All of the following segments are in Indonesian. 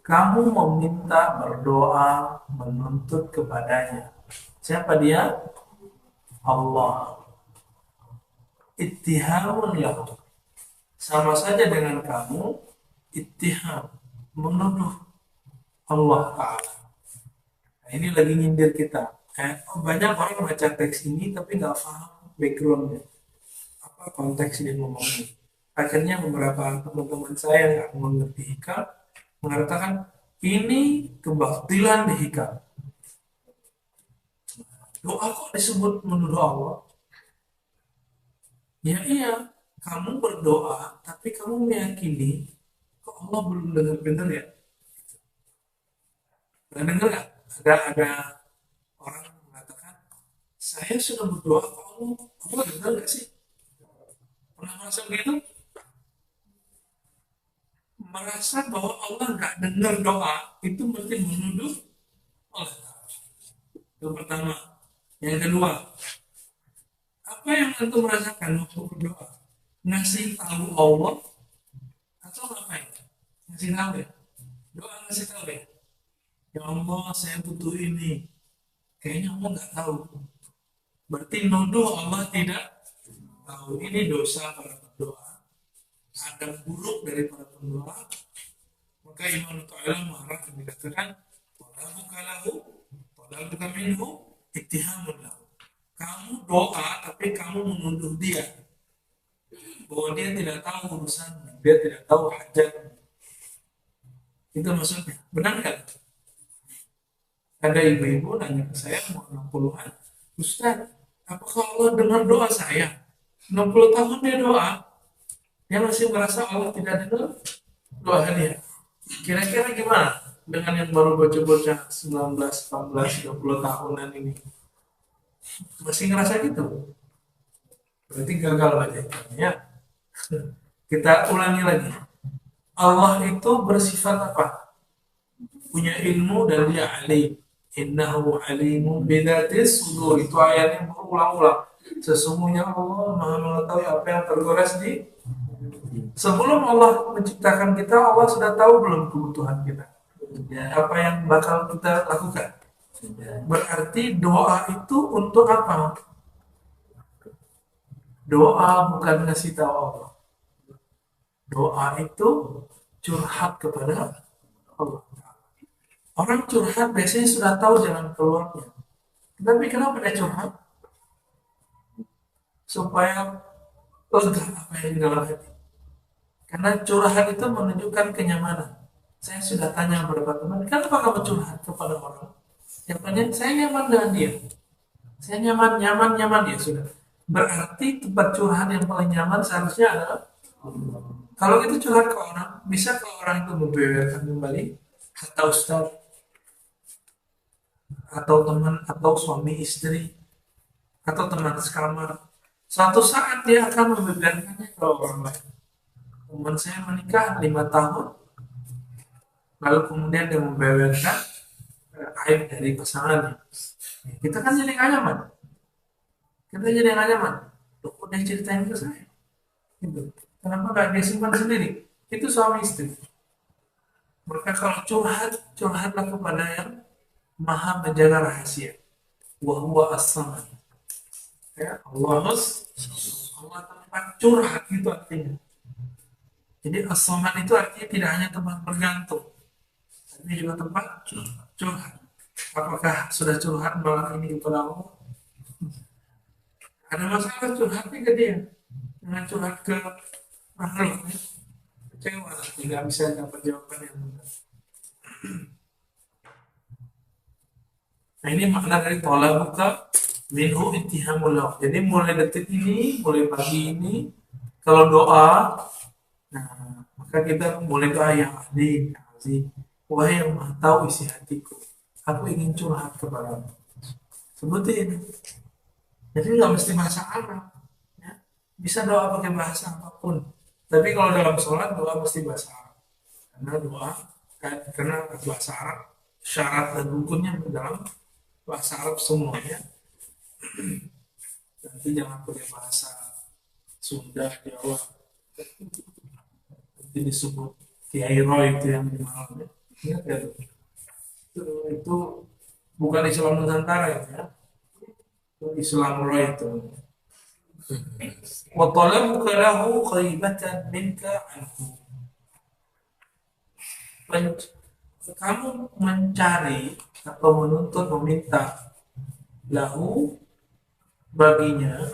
Kamu meminta, berdoa, menuntut kepadanya. Siapa dia? Allah. Ittihamun lahu. Sama saja dengan kamu ittiham, menuduh Allah Ta'ala. Nah, ini lagi nyindir kita. Banyak orang baca teks ini tapi nggak paham backgroundnya. Apa konteks dia ngomongnya. Akhirnya beberapa teman-teman saya yang nggak mengerti hikam mengatakan ini kebatilan di hikam. Doa kok disebut menuduh Allah? Ya iya, kamu berdoa tapi kamu meyakini kok Allah belum dengar-dengar ya? Pernah dengar nggak? Ada orang mengatakan saya sudah berdoa ke Allah, Allah dengar nggak sih? Pernah merasa begitu? Merasa bahwa Allah nggak dengar doa itu mesti menuduh Allah. Yang pertama, yang kedua, apa yang antum merasakan waktu berdoa? Ngasih tahu Allah atau ngapain? Ngasih tahu ya? Doa ngasih tahu ya? Ya Allah, saya butuh ini. Kayaknya Allah nggak tahu. Berarti nuduh Allah tidak tahu. Ini dosa para pendoa. Adab buruk dari para pendoa. Maka Imam Ta'ala marah dan dikatakan, "Talabuka lahu, talabuka minhu, ittihamun lahu." Kamu doa, tapi kamu menuduh dia bahwa dia tidak tahu urusan, dia tidak tahu hajat. Itu maksudnya. Benar kan? Ada ibu-ibu nanya ke saya, mau 60-an, Ustaz, apakah Allah dengar doa saya? 60 tahun dia doa, dia masih merasa Allah tidak dengar doa dia. Kira-kira gimana dengan yang baru bocah-bocah 19, 14, 20 tahunan ini? Masih ngerasa gitu? Berarti gagal aja. Ya. Kita ulangi lagi. Allah itu bersifat apa? Punya ilmu dan dia alim. Innahu alimun bidatis sudur. Itu ayat yang berulang-ulang. Sesungguhnya Allah maha mengetahui apa yang tergores di sebelum Allah menciptakan kita, Allah sudah tahu belum kebutuhan kita. Ya, apa yang bakal kita lakukan. Berarti doa itu untuk apa? Doa bukan ngasih tahu Allah. Doa itu curhat kepada Allah. Orang curhat biasanya sudah tahu jalan keluarnya. Tapi kenapa dia curhat? Supaya lega apa yang di dalam hati. Karena curhat itu menunjukkan kenyamanan. Saya sudah tanya beberapa teman, kenapa kamu curhat kepada orang? Yang tanya, saya nyaman dengan dia. Saya nyaman dia sudah. Berarti tempat curhat yang paling nyaman seharusnya adalah kalau itu curhat ke orang, bisa ke orang itu membeberkan kembali kata ustaz atau teman atau suami istri atau teman sekamar. Suatu saat dia akan membeberkannya ke orang lain. Teman saya menikah 5 tahun, lalu kemudian dia membeberkan aib dari pasangannya. Kita kan jadi nggak nyaman. Kita jadi nggak nyaman. Loh, kok dia ceritain ke saya? Gitu. Kenapa nggak dia simpan sendiri? Itu suami istri. Maka kalau curhat, curhatlah kepada yang maha menjaga rahasia. Wahuwa as-samad. Ya, Allah tempat curhat itu artinya. Jadi as-samad itu artinya tidak hanya tempat bergantung, tapi juga tempat curhat. Apakah sudah curhat malam ini kepada Allah? Ada masalah curhatnya ke dia, dengan curhat ke makhluk. Ya. Kecewa, tidak bisa dapat jawaban yang benar. Nah ini makna dari tolak buka minhu ittihamullah. Jadi mulai detik ini, mulai pagi ini, kalau doa, nah maka kita mulai doa yang adim, yang aziz. Wahai yang maha tahu isi hatiku, aku ingin curhat kepadamu. Sebutin. Jadi nggak mesti bahasa Arab. Ya. Bisa doa pakai bahasa apapun. Tapi kalau dalam sholat doa mesti bahasa Arab. Karena doa, karena bahasa Arab syarat dan rukunnya dalam bahasa Arab semuanya. Nanti jangan pakai bahasa Sunda, Jawa. Nanti disebut Kiai Roy itu yang di malam. Ingat ya tuh? Itu bukan Islam Nusantara ya, itu Islam Roy itu. Wa talabuka lahu ghaibatan minka anhu. Kamu mencari atau menuntut meminta lahu baginya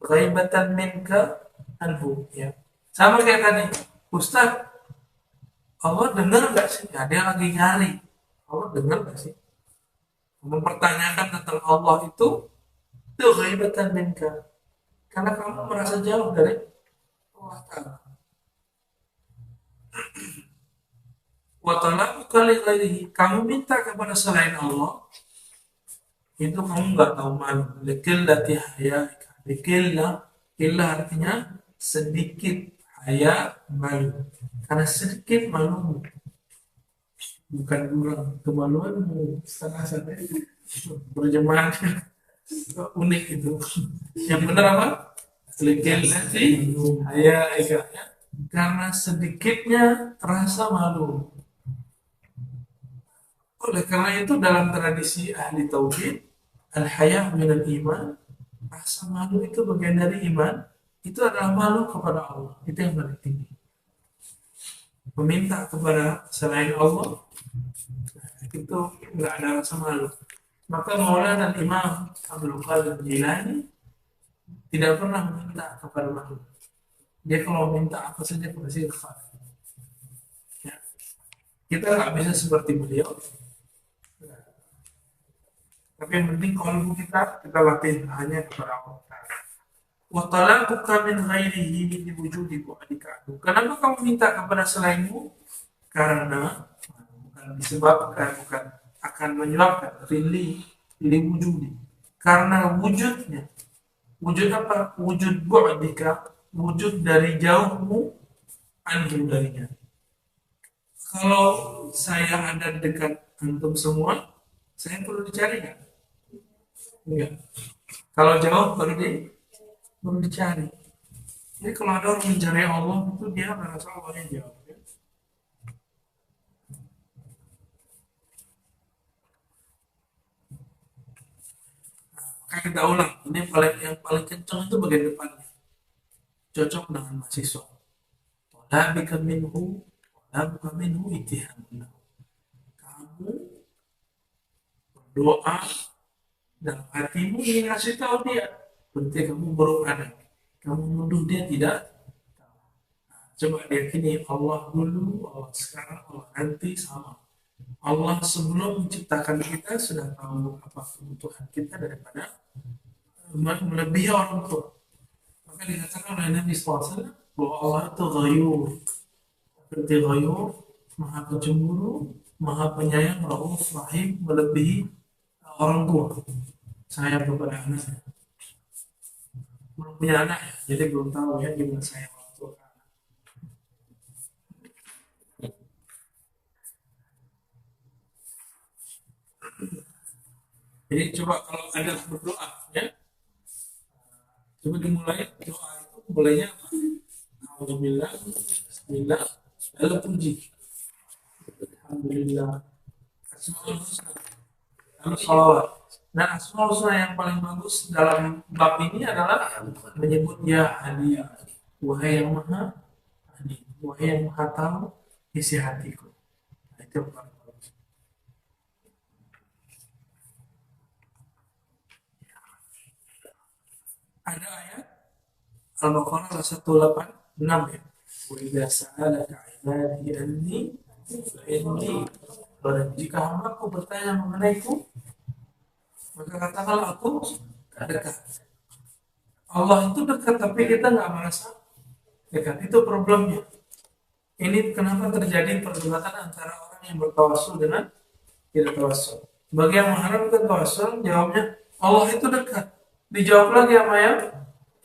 ghaibatan minka anhu ya. Sama kayak tadi, Ustaz, Allah dengar nggak sih? Ya, dia lagi nyari. Allah dengar nggak sih? Mempertanyakan tentang Allah itu ghaibatan minka. Karena kamu merasa jauh dari Allah Ta'ala. Wa talabuka li ghairihi. Kamu minta kepada selain Allah, itu kamu nggak tahu malu. Likillati hayaika. Likillah artinya sedikit, haya malu. Karena sedikit malu, bukan kurang kemaluanmu. Sana-sana berjemaah unik itu. Yang benar apa? Likillati hayaika. Karena sedikitnya rasa malu. Oleh karena itu dalam tradisi ahli tauhid, al-haya' minal iman, rasa malu itu bagian dari iman, itu adalah malu kepada Allah. Itu yang paling tinggi. Meminta kepada selain Allah, itu nggak ada rasa malu. Maka Maulana dan Imam Abdul Qadir Jilani tidak pernah meminta kepada makhluk. Dia kalau minta apa saja pasti ikhlas. Ya. Kita nggak bisa seperti beliau. Tapi yang penting kalau kita latih hanya kepada Allah. Wa talabuka min ghairihi li wujudi bu'dika. Kenapa kamu minta kepada selainmu? Karena bukan disebabkan, bukan akan menyebabkan li wujudi. Karena wujudnya. Wujud apa? Wujud bu'dika, wujud dari jauhmu anhu darinya. Kalau saya ada dekat antum semua, saya perlu dicari nggak? Enggak. Kalau jauh perlu dicari. Jadi kalau ada orang mencari Allah itu dia merasa Allahnya jauh. Ya. Maka kita ulang. Ini yang paling kencang itu bagian depannya. Cocok dengan mahasiswa. Talabika minhu, talabuka minhu ittihamun. Kamu berdoa dalam hatimu ingin ngasih tahu dia, berarti kamu berada, kamu menuduh dia tidak. Nah, coba yakini Allah dulu, Allah sekarang, Allah nanti sama. Allah sebelum menciptakan kita sudah tahu apa kebutuhan kita daripada melebihi orang tua. Maka dikatakan oleh Nabi SAW bahwa Allah itu ghayur, seperti ghayur, maha pencemburu, maha penyayang, rauf, rahim, melebihi orang tua. Saya kepada anaknya belum punya anak ya, jadi belum tahu ya gimana saya orang tua ke anak. Jadi coba kalau ada berdoa ya, coba dimulai doa itu mulainya apa? Alhamdulillah, Bismillah, lalu puji. Alhamdulillah, Asmaul Husna, lalu salawat. Nah, Asmaul Husna yang paling bagus dalam bab ini adalah menyebut ya Hadi, wahai yang maha Hadi, wahai yang maha tahu isi hatiku. Nah, itu yang paling bagus. Ada ayat Al-Baqarah 186 ya. Wa idza sa'alaka 'ibadi anni fa inni, dan jika hambaku bertanya mengenaiku, maka katakanlah aku dekat. Allah itu dekat tapi kita nggak merasa dekat. Itu problemnya. Ini kenapa terjadi perdebatan antara orang yang bertawasul dengan tidak tawasul. Bagi yang mengharapkan tawasul, jawabnya Allah itu dekat. Dijawab lagi sama yang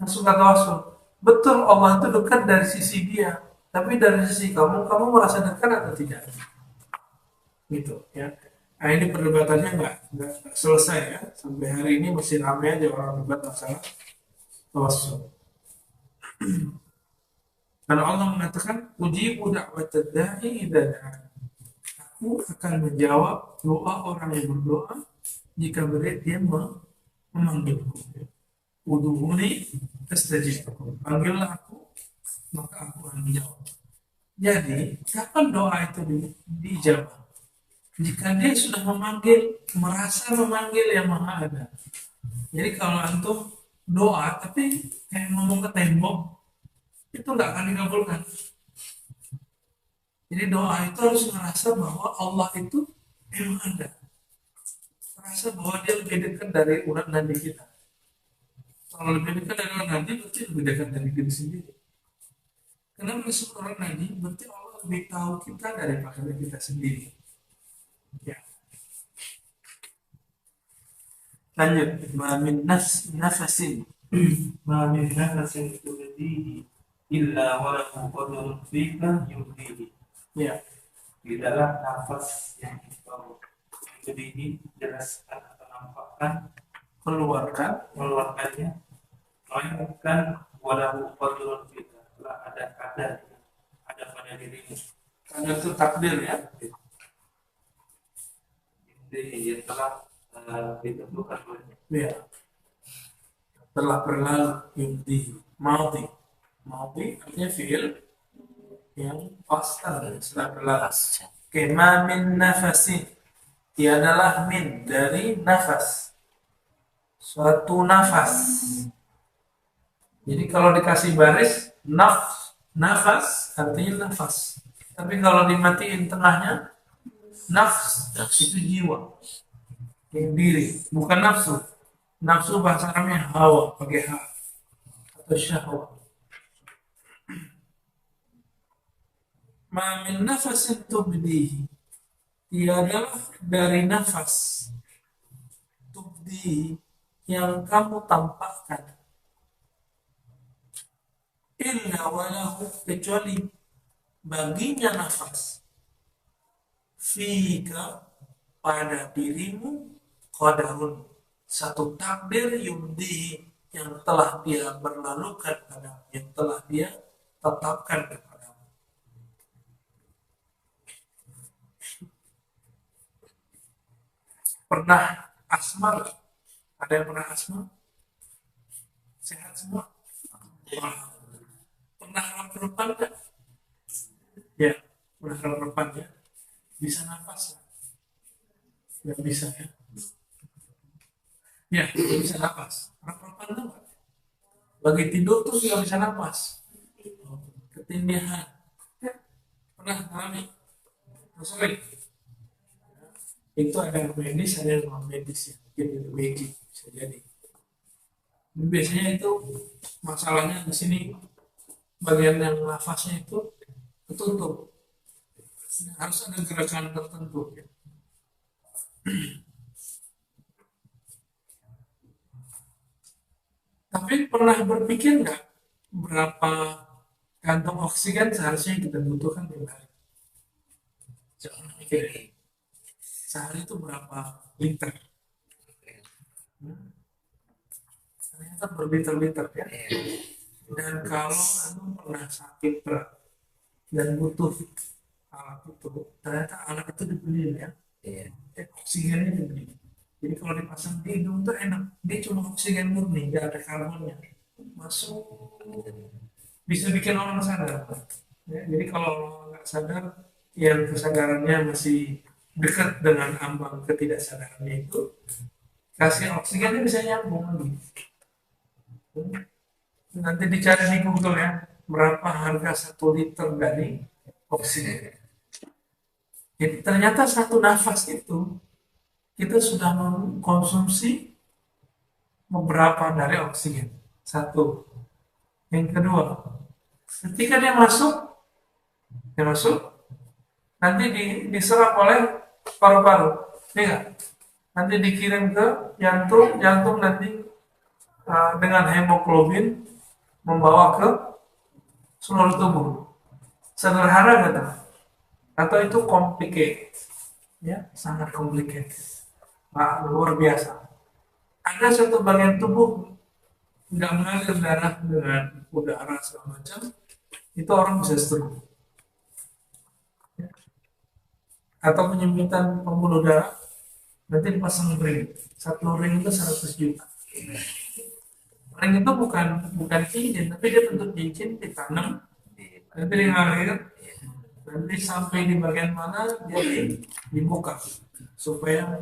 suka tawasul. Betul, Allah itu dekat dari sisi dia, tapi dari sisi kamu merasa dekat atau tidak? Gitu ya. Nah, ini perdebatannya nggak selesai ya. Sampai hari ini masih ramai aja orang debat masalah tawasul. Karena Allah mengatakan ujibu da'watad da'i idza da'an. aku akan menjawab doa orang yang berdoa jika dia memanggilku. Udhuni astajib lakum. Panggillah aku, maka aku akan menjawab. Jadi, kapan doa itu diijabah? Jika dia sudah merasa memanggil yang maha ada. Jadi kalau antum doa tapi kayak ngomong ke tembok, itu nggak akan dikabulkan. Jadi doa itu harus merasa bahwa Allah itu emang ada. Merasa bahwa dia lebih dekat dari urat nadi kita. Kalau lebih dekat dari urat nadi, berarti lebih dekat dari diri sendiri. Karena masuk urat nadi, berarti Allah lebih tahu kita daripada kita sendiri. Ya. Lanjut. Mamin nafasin. Mamin nafasin tu'dihi illa walahu qadrun fika yudhihi. Ya. Tidaklah nafas yang engkau tu'dihi jelaskan atau nampakkan mengeluarkannya melainkan walahu qadrun fika, telah ada kadar pada dirimu. Kadar itu takdir ya. Jadi telah ditentukan olehnya. Ya. Telah berlalu yudhihi. Maudi artinya fi'il yang pasta setelah berlalu. Kema min nafasin, tiadalah min dari nafas, suatu nafas. Jadi kalau dikasih baris nafas artinya nafas, tapi kalau dimatiin tengahnya nafs itu jiwa, diri, bukan nafsu. Nafsu bahasa Arabnya hawa pakai ha atau syahwat. Ma min nafasin tubdihi, tiadalah dari nafas tubdihi yang kamu tampakkan, illa walahu, kecuali baginya nafas, fika, pada dirimu, qadarun, satu takdir yumdihi, yang telah dia berlalukan padamu, yang telah dia tetapkan kepadamu. Pernah asma gak? Ada yang pernah asma? Sehat semua? Pernah keropan gak? Ya, pernah keropan ya. Bisa nafas? Gak bisa ya. Ya, gak bisa nafas. Keropan tuh gak? Bagi tidur tuh gak bisa nafas. Ketindihan. Pernah alami? Sorry. Itu ada yang medis, ada yang non medis ya, mungkin itu magic bisa jadi. Biasanya itu masalahnya di sini bagian yang nafasnya itu ketutup, harus ada gerakan tertentu. Ya. Tapi pernah berpikir nggak berapa kantong oksigen seharusnya kita butuhkan tiap hari? Jangan mikir. Sehari itu berapa liter? Ternyata berliter-liter ya. Dan kalau anu pernah sakit berat dan butuh alat itu, ternyata alat itu dibeli ya. Oksigennya dibeli. Jadi kalau dipasang di hidung tuh enak. Dia cuma oksigen murni, nggak ada karbonnya. Masuk, bisa bikin orang sadar. Ya, jadi kalau orang nggak sadar, yang kesadarannya masih dekat dengan ambang ketidaksadarannya itu, kasih oksigennya bisa nyambung lagi. Nanti dicari di Google ya, berapa harga 1 liter dari oksigen. Jadi ternyata satu nafas itu kita sudah mengkonsumsi beberapa dari oksigen. Satu. Yang kedua, ketika dia masuk nanti diserap oleh paru-paru, ya, nanti dikirim ke jantung nanti dengan hemoglobin membawa ke seluruh tubuh. Sederhana gitu, atau itu complicated, ya, sangat complicated, luar biasa. Ada satu bagian tubuh nggak mengalir darah dengan udara segala macam, itu orang bisa stroke. atau penyempitan pembuluh darah, nanti dipasang ring. Satu ring itu 100 juta. Ring itu bukan cincin, tapi dia bentuk cincin ditanam, nanti ngalir, nanti sampai di bagian mana dia dibuka supaya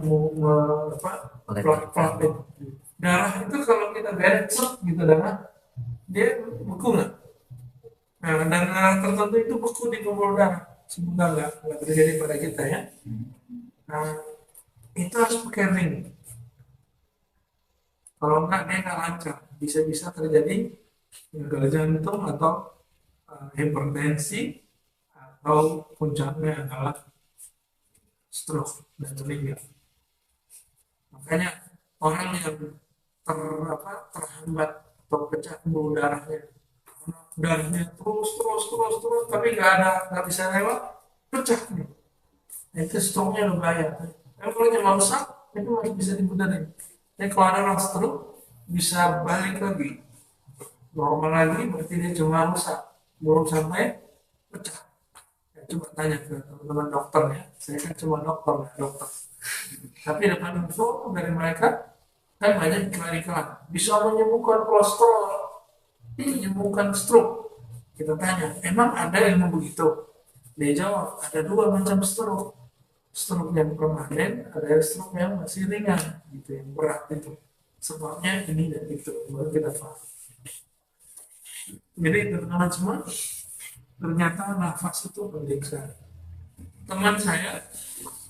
plak darah itu kalau kita beret gitu darah dia beku nggak? Nah, dan darah tertentu itu beku di pembuluh darah. Semoga nggak terjadi pada kita ya. Nah, itu harus pakai ring. Kalau enggak dia nggak lancar, bisa-bisa terjadi gagal jantung atau hipertensi atau puncaknya adalah stroke dan meninggal. Makanya orang yang terhambat atau pecah pembuluh darahnya terus tapi nggak bisa lewat, pecah nih. Itu stroke-nya udah bahaya. Tapi kalau cuma rusak itu masih bisa dibenerin. Tapi kalau ada orang stroke bisa balik lagi normal lagi, berarti dia cuma rusak, belum sampai pecah. Ya, coba tanya ke teman-teman dokter ya. Saya kan cuma dokter ya, dokter. Tapi dapat info dari mereka kan banyak iklan-iklan bisa menyembuhkan kolesterol, menyembuhkan stroke. Kita tanya, emang ada ilmu begitu? Dia jawab, ada dua macam stroke. Stroke yang permanen, ada stroke yang masih ringan, gitu, yang berat itu. Sebabnya ini dan itu, baru kita paham. Jadi teman-teman semua, ternyata nafas itu penting sekali. Teman saya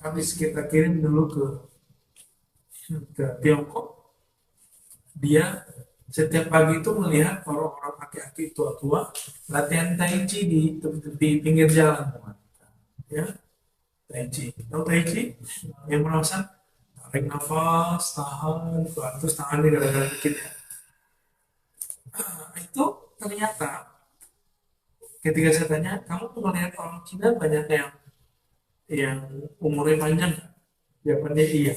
habis kita kirim dulu ke Tiongkok, dia setiap pagi itu melihat orang-orang laki-laki tua-tua latihan tai chi di pinggir jalan, ya. Tai chi, tahu tai chi? Yang merasa tarik nafas, tahan, terus tahan di dada dikit ya. Itu ternyata ketika saya tanya, kamu tuh melihat orang Cina banyak yang umurnya panjang, jawabannya iya.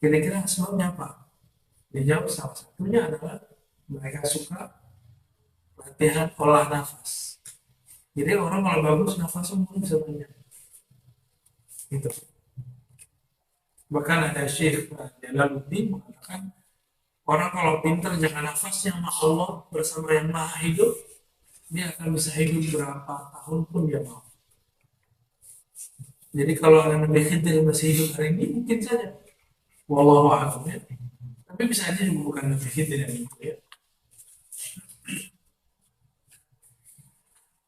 Kira-kira sebabnya apa? Dia jawab salah satunya adalah mereka suka latihan olah nafas. Jadi orang kalau bagus nafasnya mungkin bisa banyak. Gitu. Bahkan ada Syekh Jalaluddin mengatakan orang kalau pintar jaga nafasnya sama Allah bersama yang maha hidup, dia akan bisa hidup berapa tahun pun dia mau. Jadi kalau Nabi Khidir masih hidup hari ini mungkin saja, wallahu a'lam ya. Tapi bisa aja juga bukan Nabi Khidir yang itu ya.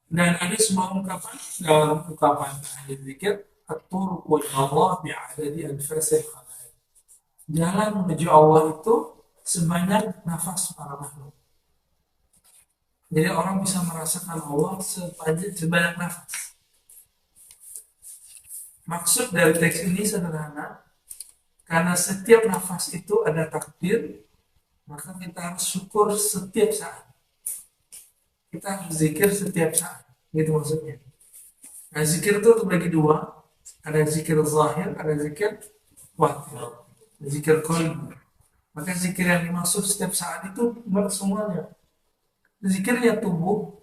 Dan ada sebuah ungkapan dalam ungkapan ahli zikir, at-turuqu ila Allah bi'adadi anfasil khalaiq. Jalan menuju Allah itu sebanyak nafas para makhluk. Jadi orang bisa merasakan Allah sebanyak nafas. Maksud dari teks ini sederhana, karena setiap nafas itu ada takdir, maka kita harus syukur setiap saat. Kita harus zikir setiap saat, gitu maksudnya. Nah, zikir itu terbagi dua, ada zikir zahir, ada zikir batin, zikir qalbi. Maka zikir yang dimaksud setiap saat itu semuanya. Zikirnya tubuh,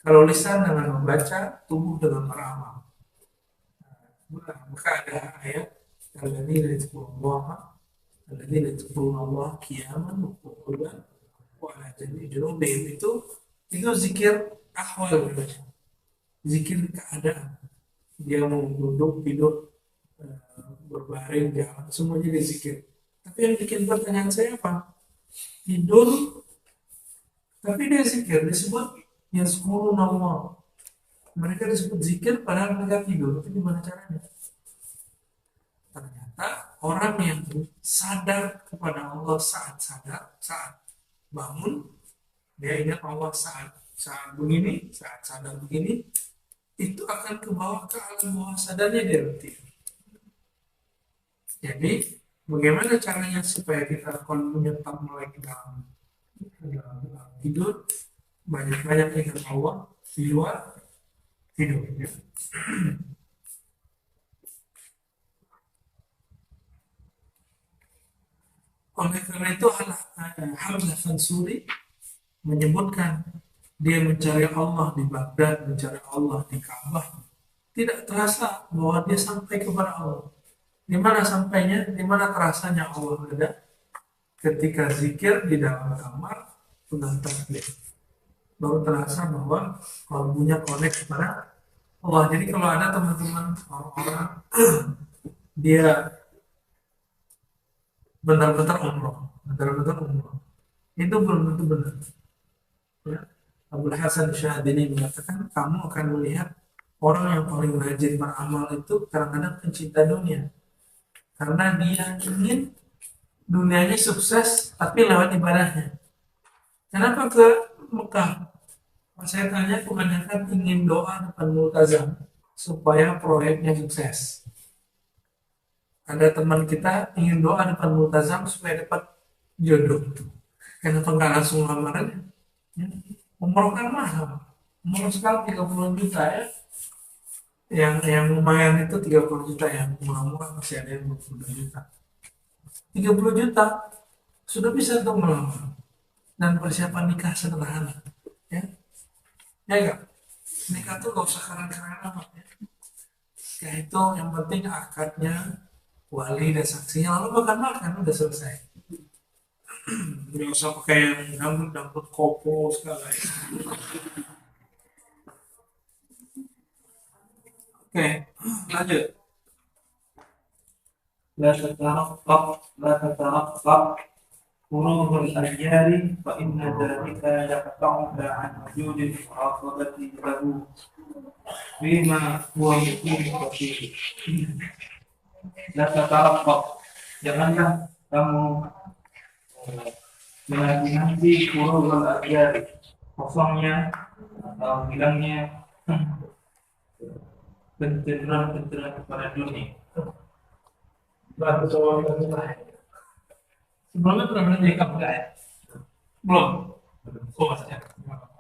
kalau lisan dengan membaca, tubuh dengan beramal. Maka ada ayat alladzina yadhkuruna Allah qiyaman wa qu'udan wa 'ala junubihim, itu zikir ahwal, zikir keadaan. Dia mau duduk, tidur, berbaring, jalan, semuanya dia zikir. Tapi yang bikin pertanyaan saya apa? Tidur tapi dia zikir, disebut yazkuruna Allah. Mereka disebut zikir padahal mereka tidur. Itu gimana caranya? Ternyata orang yang sadar kepada Allah saat bangun, dia ingat Allah saat begini, saat sadar begini, itu akan ke bawah ke alam bawah sadarnya dia tidur. Jadi bagaimana caranya supaya kita kolbunya tetap melek dalam tidur, banyak-banyak ingat Allah di luar tidur ya. Oleh karena itu Hamzah Fansuri menyebutkan dia mencari Allah di Baghdad, mencari Allah di Ka'bah, tidak terasa bahwa dia sampai kepada Allah. Di mana sampainya, di mana terasanya Allah ada? Ketika zikir di dalam kamar, pegang tasbih. Baru terasa bahwa kalbunya connect kepada Allah. Jadi kalau ada teman-teman orang-orang dia benar-benar umroh, itu belum tentu benar. Ya. Abdul Hasan Syadili mengatakan kamu akan melihat orang yang paling rajin beramal itu kadang-kadang pencinta dunia, karena dia ingin dunianya sukses tapi lewat ibadahnya. Kenapa ke Mekah? Saya tanya kebanyakan ingin doa depan multazam supaya proyeknya sukses. Ada teman kita ingin doa depan multazam supaya dapat jodoh. Kenapa nggak langsung lamaran? Ya. Umroh kan mahal. Umroh sekali 30 juta ya. Yang lumayan itu 30 juta, yang murah-murah masih ada yang 22 juta. 30 juta sudah bisa untuk melamar dan persiapan nikah sederhana. Ya, ya enggak? Nikah tuh gak usah keren-keren amat ya. Ya itu yang penting akadnya, wali dan saksinya, lalu makan-makan udah selesai. Nggak usah pakai yang dangdut kopo segala ya. Oke, lanjut. لا تترقب فروغ الأجيال فإن ذلك يقطعك عن وجود المراقبة له فيما هو مقيم فيه. لا تترقب, janganlah kamu menanti furugh al-ajyal, kosongnya atau hilangnya pencerahan kepada dunia. Sebelumnya pernah belajar nikah enggak ya? Belum. Oh, maksudnya.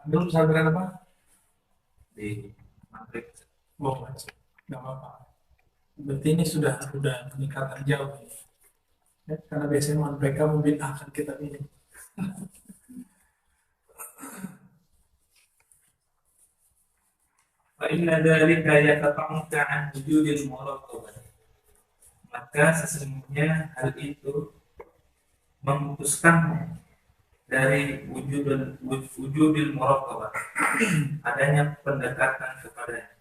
Dulu pesantren apa? Di Madrid. Oh, nggak apa-apa. Berarti ini sudah peningkatan jauh. Ya, karena biasanya mereka membid'ahkan kitab ini. فإن ذلك يقطعك عن وجود المراقبة, maka sesungguhnya hal itu memutuskanmu dari wujudil muraqabah, adanya pendekatan kepadanya.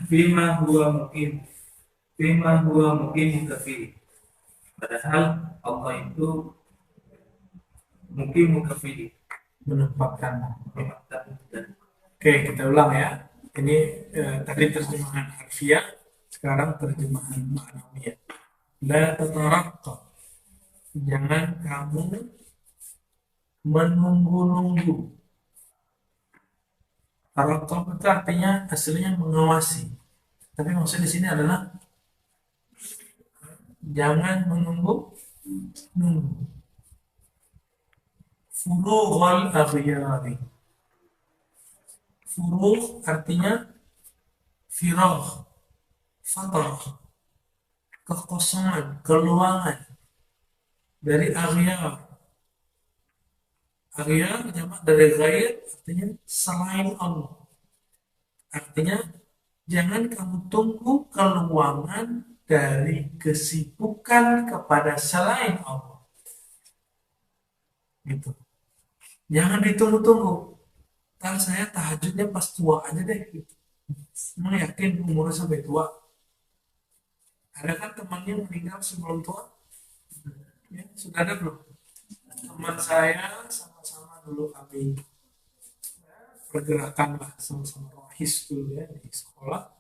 Fima huwa mukim kafi, padahal Allah itu mukim kafi, Menempatkan. dan Oke, kita ulang ya. Ini tadi terjemahan harfiah, sekarang terjemahan ma'nawiyah. La tataraqqab. Jangan kamu menunggu-nunggu. Taraqqab itu artinya aslinya mengawasi. Tapi maksud di sini adalah jangan menunggu. Furughal aghyari. Furugh artinya firagh, fatrah, kekosongan, keluangan dari aghyar. Aghyar jamak dari ghair, artinya selain Allah. Artinya jangan kamu tunggu keluangan dari kesibukan kepada selain Allah. Gitu. Jangan ditunggu-tunggu. Ntar saya tahajudnya pas tua aja deh. Gitu. Emang yakin umurnya sampai tua? Ada kan temannya meninggal sebelum tua? Ya, sudah ada belum? Teman saya sama-sama dulu kami pergerakan lah, sama-sama rohis dulu ya di sekolah.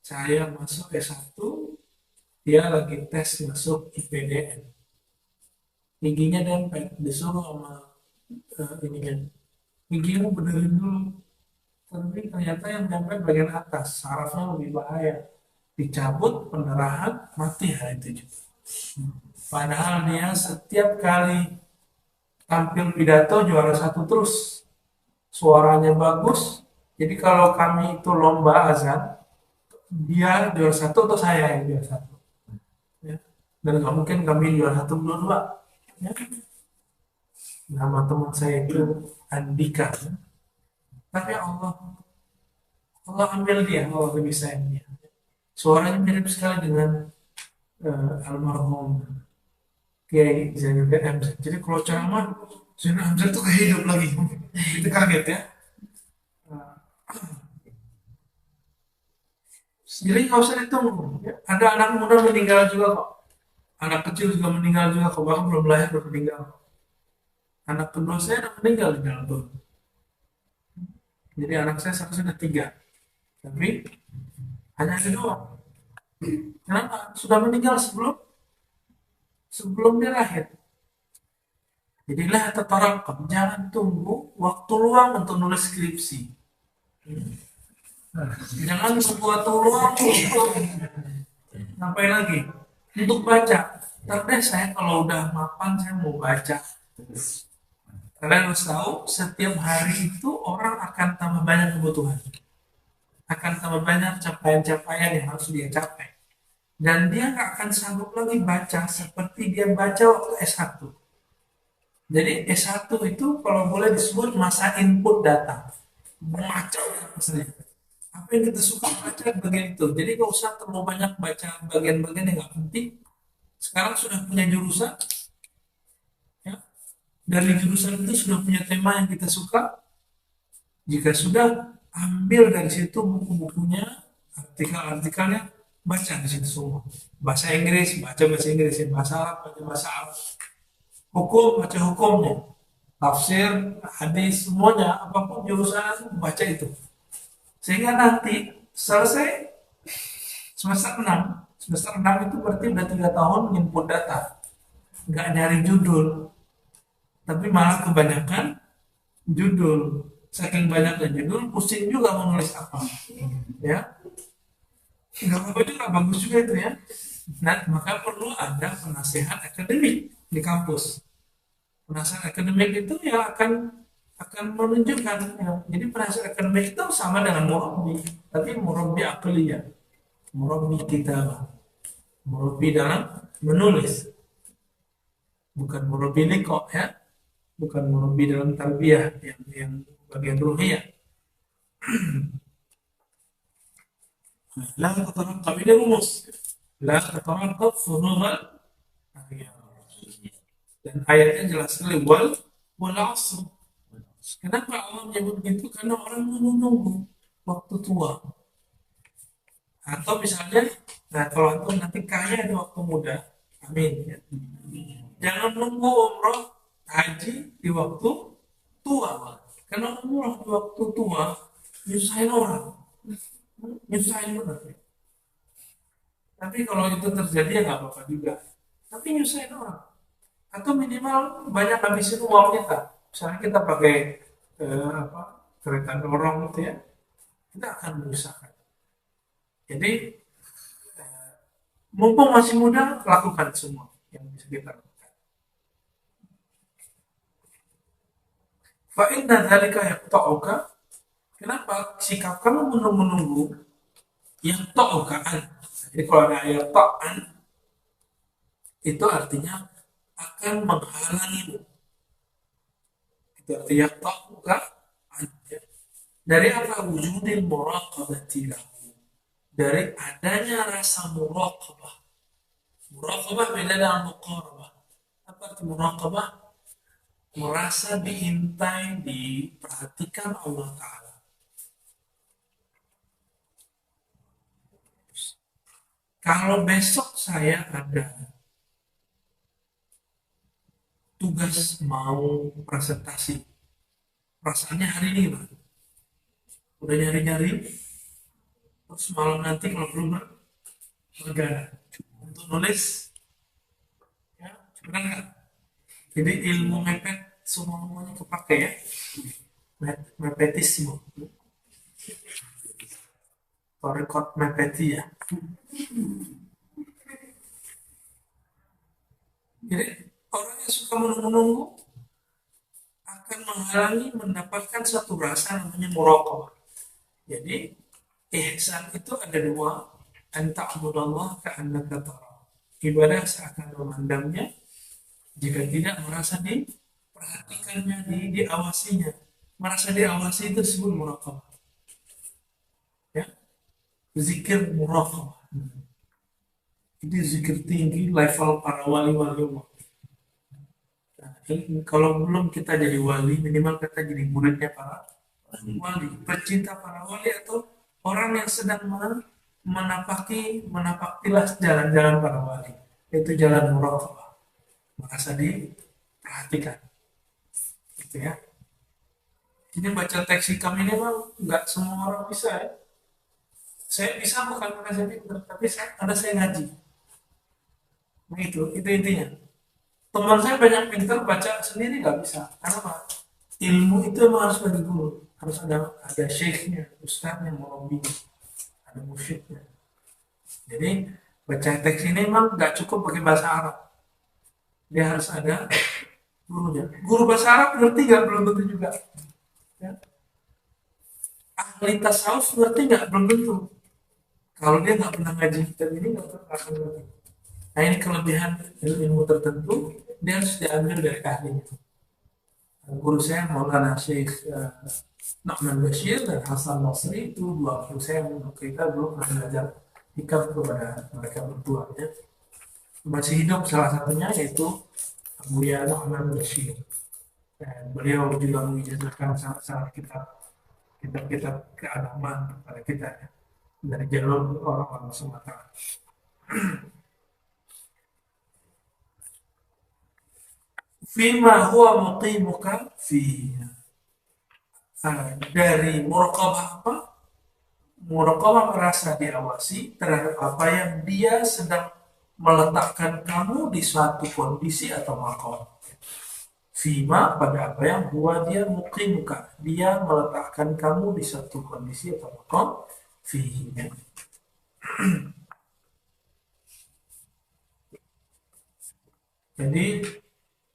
Saya masuk S1, dia lagi tes masuk IPDN. Giginya dempet, disuruh sama ininya, gigimu benerin dulu. Tapi ternyata yang dempet bagian atas, sarafnya lebih bahaya. Dicabut, pendarahan, mati hari itu juga. Padahal dia setiap kali tampil pidato juara 1 terus. Suaranya bagus. Jadi kalau kami itu lomba azan, dia juara 1 atau saya yang juara 1. Ya. Dan nggak mungkin kami juara 1 dua-dua. Ya. Nama teman saya itu Andika. Tapi Allah Allah ambil dia, Allah lebih sayang dia. Suaranya mirip sekali dengan almarhum Kiai Zainul Hamzah. Jadi kalau ceramah Zainul Hamzah itu kehidup lagi. Itu kaget ya. Jadi nggak usah ditunggu. Ya. Ada anak muda meninggal juga kok. Anak kecil juga meninggal juga kok. Bahkan belum lahir udah meninggal. Anak kedua saya udah meninggal di dalam tuh. Jadi anak saya seharusnya ada tiga. Tapi hanya ada dua. Kenapa? Sudah meninggal sebelum sebelum dia lahir. Jadilah tatarakam. Jangan tunggu waktu luang untuk nulis skripsi. Jangan tunggu waktu luang untuk ngapain lagi? Untuk baca. Tapi saya kalau udah mapan saya mau baca. Kalian harus tahu setiap hari itu orang akan tambah banyak kebutuhan. Akan tambah banyak capaian-capaian yang harus dia capai. Dan dia nggak akan sanggup lagi baca seperti dia baca waktu S1. Jadi S1 itu kalau boleh disebut masa input data. Baca maksudnya. Apa yang kita suka baca bagian itu. Jadi nggak usah terlalu banyak baca bagian-bagian yang nggak penting. Sekarang sudah punya jurusan, ya. Dari jurusan itu sudah punya tema yang kita suka. Jika sudah, ambil dari situ buku-bukunya, artikel-artikelnya, baca di situ semua. Bahasa Inggris, baca bahasa Inggris, bahasa Arab, baca bahasa Arab. Hukum, baca hukumnya. Tafsir, hadis, semuanya, apapun jurusan, baca itu. Sehingga nanti selesai semester 6. Semester 6 itu berarti udah 3 tahun input data. Nggak nyari judul. Tapi malah kebanyakan judul. Saking banyaknya judul, pusing juga mau nulis apa. Ya, nggak apa-apa juga, bagus juga itu ya. Nah, maka perlu ada penasehat akademik di kampus. Penasehat akademik itu ya akan menunjukkan ya. Jadi penasehat akademik itu sama dengan murabbi, tapi murabbi akliyah, murabbi kitabah, murabbi dalam menulis, bukan murabbi liqa ya, bukan murabbi dalam tarbiyah yang bagian ruhiyah. La tatarqab, ini rumus. La tatarqab funuhal ayat. Dan ayatnya jelas sekali wal asr. Kenapa Allah menyebut begitu? Karena orang menunggu waktu tua. Atau misalnya, nah kalau antum nanti kaya di waktu muda, amin. Ya. Jangan nunggu umroh haji di waktu tua. Karena umroh di waktu tua nyusahin orang, nyusahin banget. Tapi kalau itu terjadi ya nggak apa-apa juga. Tapi nyusahin orang. Atau minimal banyak habisin uang kita. Misalnya kita pakai kereta dorong gitu ya, kita akan menyusahkan. Jadi mumpung masih muda, lakukan semua yang bisa kita lakukan. Fa inna dzalika yaqta'uka. Kenapa sikap kamu menunggu yang ta'ukaan? Jadi kalau ada ayat ta'an itu artinya akan menghalangimu. Itu artinya ta'ukaan. Dari apa? Wujudil muraqabati lahu. Dari adanya rasa muraqabah. Muraqabah beda dengan muqarabah. Apa arti muraqabah? Merasa diintai, diperhatikan Allah Ta'ala. Kalau besok saya ada tugas mau presentasi, perasaannya hari ini gimana? Udah nyari-nyari, terus malam nanti kalau perlu bergana untuk nulis, ya, benar nggak? Jadi ilmu mepet semuanya kepake ya, mepetisme, rekod mepeti ya. Jadi orang yang suka menunggu-nunggu akan menghalangi mendapatkan satu rasa namanya muraqabah. Jadi ihsan itu ada dua, anta'budallah ka'annaka tara. Ibadah seakan memandangnya, jika tidak merasa diperhatikannya, diawasinya. Merasa diawasi itu disebut muraqabah. zikir muraqabah. Ini zikir tinggi level para wali-wali Allah. Nah, kalau belum kita jadi wali, minimal kita jadi muridnya para wali, pecinta para wali atau orang yang sedang menapaktilah jalan-jalan para wali. Itu jalan muraqabah. Merasa diperhatikan. Gitu ya. Ini baca teks hikam ini mah nggak semua orang bisa ya. Saya bisa bukan karena saya pintar, tapi karena saya ngaji. Nah itu intinya. Teman saya banyak pintar baca sendiri nggak bisa. Karena apa? Ilmu itu emang harus bagi guru. Harus ada syekhnya, ustadznya, murabinya, ada musyidnya. Jadi baca teks ini memang nggak cukup pakai bahasa Arab. Dia harus ada gurunya. Guru bahasa Arab ngerti nggak? Belum tentu juga. Ya. Ahli tasawuf ngerti nggak? Belum tentu. Kalau dia nggak pernah ngaji kitab ini nggak akan ngerti. Nah ini kelebihan ilmu tertentu dia harus diambil dari ahlinya. Guru saya Maulana Syekh Nu'man Bashir dan Hasan Nasri itu dua guru saya yang kita belum pernah belajar hikam kepada mereka berdua ya. Masih hidup salah satunya yaitu Buya Nu'man Bashir. Dan beliau juga mengijazahkan sangat kitab-kitab keagamaan kepada kita ya, dari jalur orang-orang Sumatera. Fima huwa muqimuka fiha. Dari muraqabah apa? Muraqabah merasa diawasi terhadap apa yang dia sedang meletakkan kamu di suatu kondisi atau makom. Fima pada apa yang huwa dia muqimuka. Dia meletakkan kamu di suatu kondisi atau makom fiha. Jadi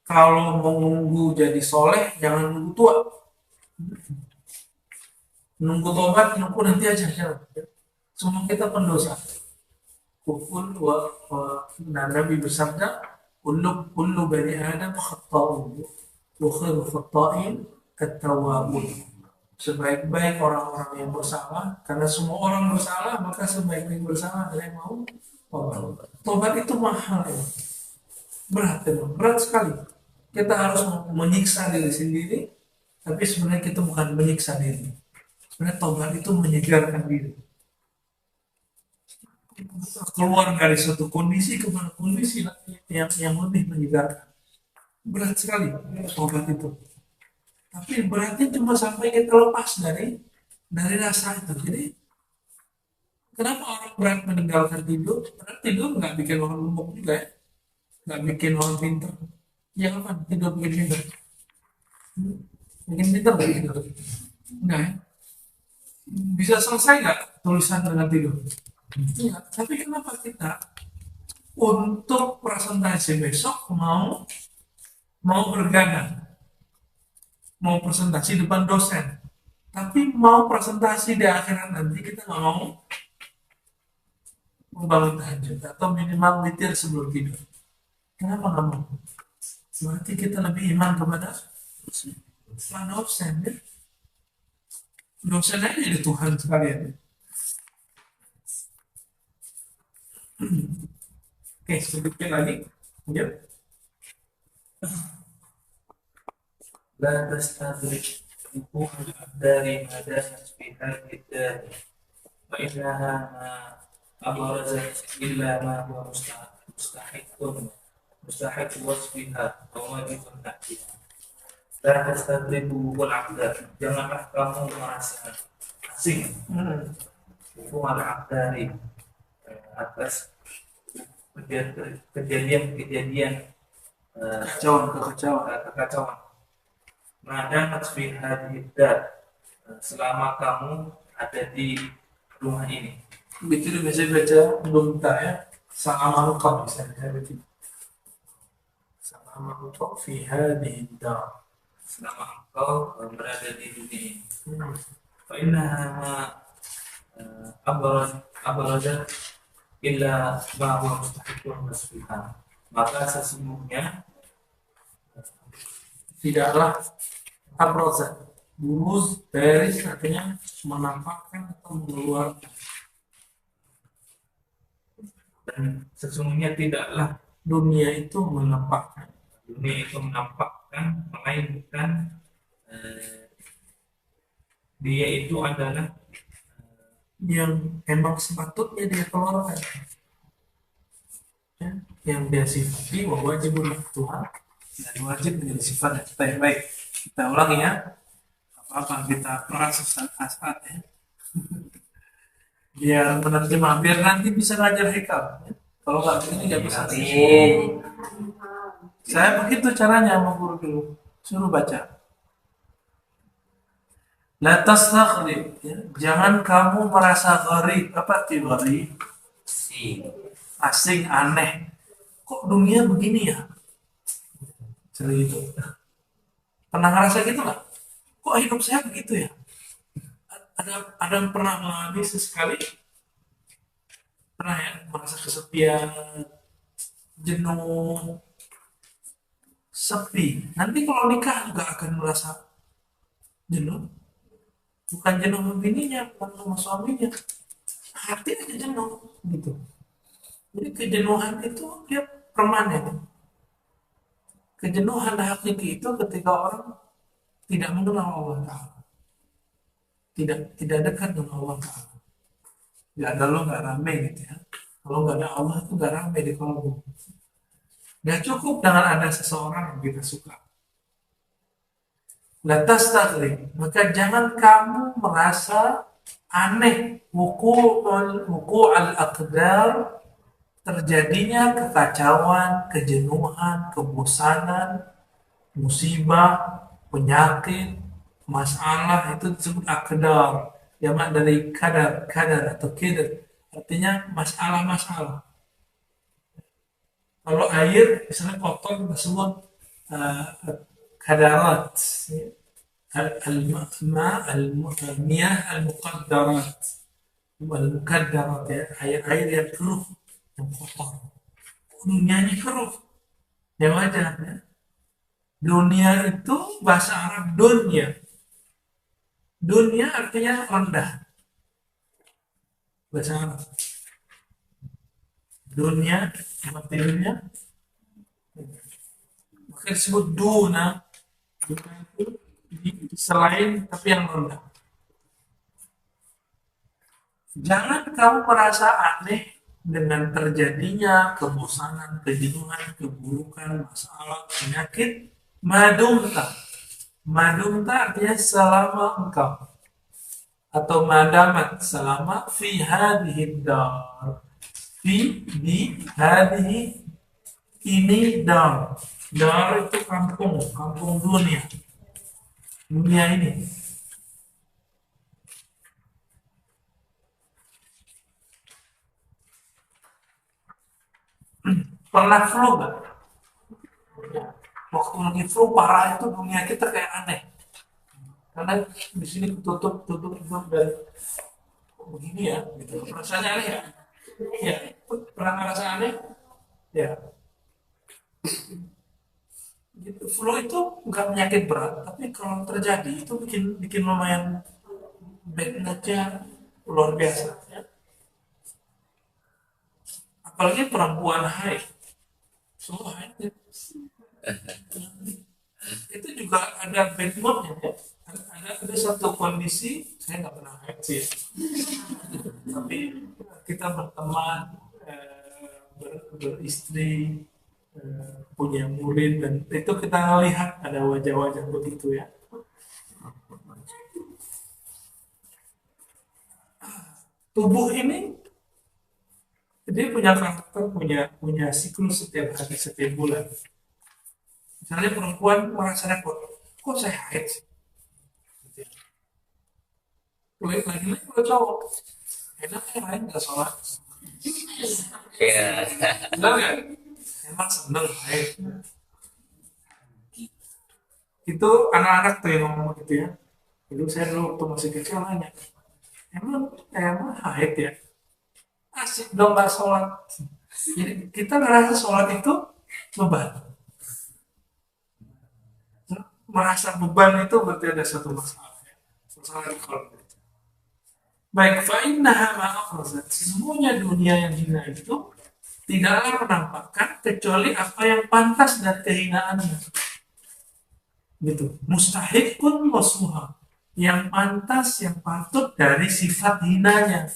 kalau mau nunggu jadi soleh, jangan nunggu tua. Nunggu tobat, nunggu nanti aja. Jangan. Semua kita pendosa. Kufun nah Nabi bersabda, kullu bani Adam khata'un, wa khairu khata'in at-tawwabun. Sebaik-baik orang-orang yang bersalah, karena semua orang bersalah, maka sebaik-baik bersalah adalah yang mau tobat. Tobat itu mahal ya. Berat sekali. Kita harus menyiksa diri sendiri, tapi sebenarnya kita bukan menyiksa diri. Sebenarnya tobat itu menyegarkan diri. Keluar dari suatu kondisi kepada kondisi yang lebih menyegarkan. Berat sekali tobat itu. Tapi beratnya cuma sampai kita lepas dari rasa itu. Jadi kenapa orang berat meninggalkan tidur? Karena tidur nggak bikin orang lumpuh juga ya, nggak bikin orang pintar. Ya apa? Tidur bikin pintar. Bikin pintar nggak tidur? Enggak ya? Bisa selesai nggak tulisan dengan tidur? Enggak. Tapi kenapa kita untuk presentasi besok mau bergadang, mau presentasi depan dosen, tapi mau presentasi di akhirat nanti kita nggak mau membangun tahajud atau minimal witir sebelum tidur. Kenapa nggak mau? Berarti kita lebih iman kepada dosen ya. Dosen aja jadi Tuhan sekalian. Oke, sedikit lagi. Ya. لا تستدرك وقوع الأقدار ما دامت في هذه الدار فإنها ما أبرزت إلا ما هو مستحق وصفها أو واجب نحكيها. لا تستدرك وقوع الأقدار. Janganlah kamu merasa asing وقوع الأقدار atas kejadian-kejadian kekacauan. Maka tasbih hadidar selama kamu ada di rumah ini. Betul biasa baca bunta ya. Sama engkau misalnya begitu. Sama engkau fi hadhihi dar. Selama engkau berada di dunia ini. Fa innaha abrada illa ma huwa mustahiqun tasbihan. Maka sesungguhnya tidaklah abrozat buruz baris artinya menampakkan atau mengeluarkan Dan sesungguhnya tidaklah dunia itu menampakkan dunia itu menampakkan, melainkan dia itu adalah yang emang sepatutnya dia keluarkan, ya, yang dia sifati wa wajibun Tuhan dan wajib menjadi sifatnya. Baik, kita ulangi ya. Apa kita peras saat ya, biar menerjemah, biar nanti bisa ngajar hikam ya. Kalau nggak begini nggak bisa. Saya begitu caranya sama guru dulu, suruh baca. La tastakhrib, ya. Jangan kamu merasa gharib. Apa arti gharib? Asing, aneh. Kok dunia begini ya? Seperti itu. Pernah ngerasa gitu nggak? Kok hidup saya begitu ya? Ada yang pernah mengalami sesekali? Pernah ya? Merasa kesepian, jenuh, sepi. Nanti kalau nikah juga akan merasa jenuh. Bukan jenuh sama bininya, bukan sama suaminya. Hati aja jenuh, gitu. Jadi kejenuhan itu dia permanen. Kejenuhan hakiki itu ketika orang tidak mengenal Allah Ta'ala. Tidak dekat dengan Allah Ta'ala. Ya ada lo nggak rame gitu ya. Kalau nggak ada Allah itu nggak rame di kolbu. Nggak cukup dengan ada seseorang yang kita suka. Lantas taklim, maka jangan kamu merasa aneh wuku al-aqdar, terjadinya kekacauan, kejenuhan, kebosanan, musibah, penyakit, masalah, itu disebut aqdar. Jamak dari kadar atau kidar, artinya masalah-masalah. Kalau air misalnya kotor kita sebut uh, kadarat, al-miyah al-muqaddarat, al-muqaddarat ya, air-air yang keruh, yang kotor. Dunianya keruh, ya wajar ya. Dunia itu bahasa Arab dunia. Dunia artinya rendah. Bahasa Arab. Dunia, arti dunia. Maka disebut duna. Duna itu selain tapi yang rendah. Jangan kamu merasa aneh dengan terjadinya kebosanan, kejenuhan, keburukan, masalah, penyakit. Madumta artinya selama engkau, atau madamat selama fi hadhihi dar, fi di hadhihi ini dar itu kampung dunia ini. Pernah flu gak? Waktu lagi flu parah itu dunia kita kayak aneh, karena di sini tutup dan begini ya, gitu. Rasanya aneh ya? Ya, pernah ngerasa aneh? Ya. Gitu. Flu itu nggak penyakit berat, tapi kalau terjadi itu bikin lumayan bad mood-nya luar biasa. Ya. Apalagi perempuan haid, semua haid itu juga ada bad mood-nya ya. Ada satu kondisi, saya nggak pernah haid sih, tapi kita berteman, beristri, punya murid, dan itu kita lihat ada wajah-wajah begitu ya. Tubuh ini dia punya karakter, punya siklus setiap hari, setiap bulan. Misalnya perempuan merasa repot, kok saya haid? Lagi-lagi kalau cowok, enaknya haid nggak sholat. Iya. Benar nggak? Emang seneng haid. Itu anak-anak tuh yang ngomong gitu ya. Itu saya dulu waktu masih kecil nanya, emang haid ya? Asik dong nggak sholat. Jadi kita ngerasa sholat itu beban. Merasa beban itu berarti ada satu masalah ya. Masalah di kolom. Baik, fa'innaha ma'akhrazat. Semuanya dunia yang hina itu tidaklah menampakkan kecuali apa yang pantas dan kehinaannya. Gitu. Mustahikun wasmuha, yang pantas, yang patut dari sifat hinanya.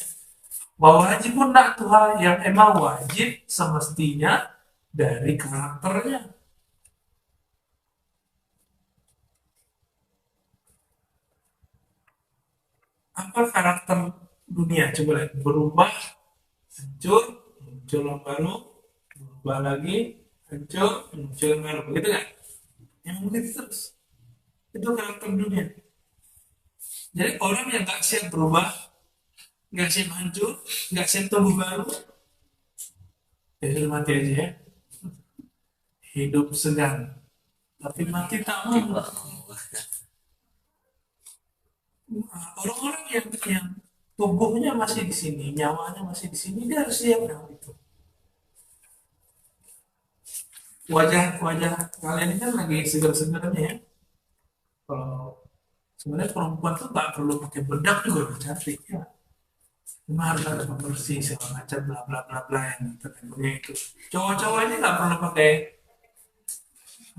Wajibun naktuha, yang emang wajib semestinya dari karakternya. Apa karakter dunia? Coba lihat. Berubah, hancur, muncul yang baru, berubah lagi, hancur, muncul yang baru. Begitu kan? Yang begitu terus. Itu karakter dunia. Jadi orang yang gak siap berubah, gak siap hancur, gak siap tumbuh baru, ya sudah mati aja ya. Hidup segan, tapi mati tak mau. Orang-orang yang tubuhnya masih di sini, nyawanya masih di sini, dia harus siap dengan itu. Wajah-wajah kalian ini kan lagi segar-segarnya ya. Kalau sebenarnya perempuan tuh nggak perlu pakai bedak juga udah cantik ya. Cuma harus ada pembersih segala macam bla bla bla bla yang tertentunya itu. Cowok-cowok ini nggak perlu pakai